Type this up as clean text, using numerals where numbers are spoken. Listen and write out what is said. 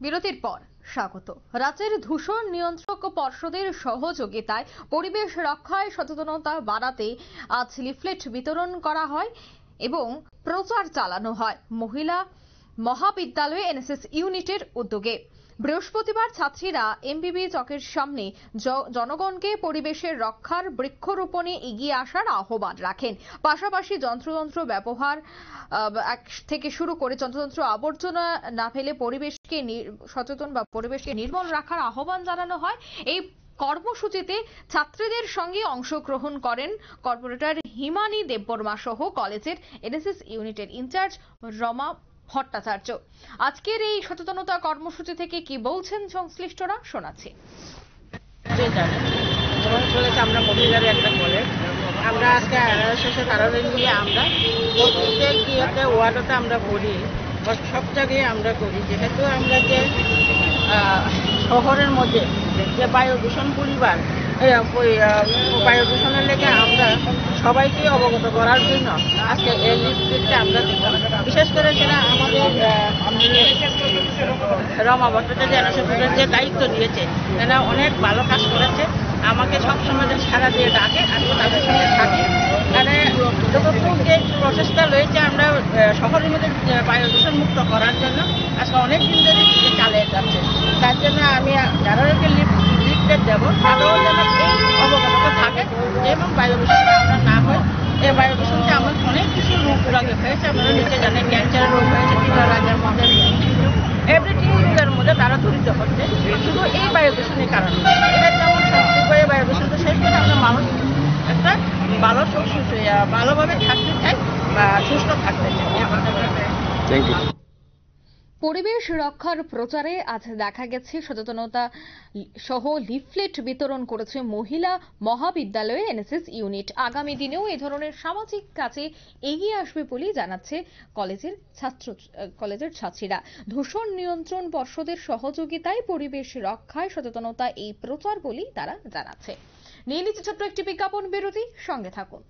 বিরতির পর স্বাগত। রাজ্যের দূষণ নিয়ন্ত্রক পর্ষদের সহযোগিতায় পরিবেশ রক্ষায় সচেতনতা বাড়াতে আজ লিফলেট বিতরণ করা হয় এবং প্রচার চালানো হয় মহিলা মহাবিদ্যালয়ে এনএসএস ইউনিটের উদ্যোগে। বৃহস্পতিবার ছাত্রীরা এমবিবি চকের সামনে জনগণকে পরিবেশের রক্ষার বৃক্ষরোপণে এগিয়ে আসার আহ্বান রাখেন। পাশাপাশি যন্ত্রযন্ত্র ব্যবহার থেকে শুরু করে যন্ত্রযন্ত্র আবর্জনা না ফেলে পরিবেশকে সচেতন বা পরিবেশকে নির্মল রাখার আহ্বান জানানো হয়। এই কর্মসূচিতে ছাত্রীদের সঙ্গে অংশগ্রহণ করেন কর্পোরেটর হিমানী দেববর্মা সহ কলেজের এনএসএস ইউনিটের ইনচার্জ রমা ভট্টাচার্য। আজকের এই সচেতনতা কর্মসূচি থেকে কি বলছেন সংশ্লিষ্টরা শোনাচ্ছি। আমরা মহিলার একটা কলেজ, আমরা আজকে শেষের কারণে নিয়ে আমরা প্রত্যেক ওয়ার্ডতে আমরা করি, সব জায়গায় আমরা করি। যেহেতু আমরা যে শহরের মধ্যে যে বায়ু দূষণ পরিবার বায়ু দূষণের লেগে আমরা সবাইকে অবগত করার জন্য আজকে এই লিফলেটটা আমরা দিলাম। বিশেষ করে সেটা আমাদের রমা ভট্টাচার্য এনএসএস যে দায়িত্ব দিয়েছে, এরা অনেক ভালো কাজ করেছে। আমাকে সবসময় সারা দিয়ে ডাকে, আমি তাদের সঙ্গে থাকি। মানে যতটুকু যে প্রচেষ্টা রয়েছে আমরা শহরের মধ্যে বায়ু দূষণ মুক্ত করার জন্য আজকে অনেক দিন ধরে চালিয়ে যাচ্ছে। তার জন্য আমি যাদেরকে লিফলেট দেবো তারাও যেন এই অবগত থাকে এবং বায়ু দূষণটা আমরা না হয়। এই বায়ু দূষণটা আমার অনেক কিছু রোগ রাগে হয়েছে, আপনারা নিচে জানেন ক্যান্সারের রোগ হয়েছে, টিকা রাগের মধ্যে এভরিথিং রোগের মধ্যে তারা জড়িত হচ্ছে শুধু এই বায়ু দূষণের কারণে। এটা যেমন সত্যি বায়ু দূষণটা শেষ করে আমরা মানুষ একটা ভালো ভালোভাবে থাকতে চাই বা সুস্থ থাকতে চাই। Thank you. পরিবেশ রক্ষার প্রচারে আজ দেখা গেছে সচেতনতা সহ লিফলেট বিতরণ করেছে মহিলা মহাবিদ্যালয়ে এনএসএস ইউনিট। আগামী দিনেও এ ধরনের সামাজিক কাজে এগিয়ে আসবে বলে জানাচ্ছে কলেজের ছাত্রীরা। দূষণ নিয়ন্ত্রণ পর্ষদের সহযোগিতায় পরিবেশ রক্ষায় সচেতনতা এই প্রচার বলেই তারা জানাচ্ছে। নিয়ে নিচ্ছে ছোট্ট একটি বিজ্ঞাপন বিরতি, সঙ্গে থাকুন।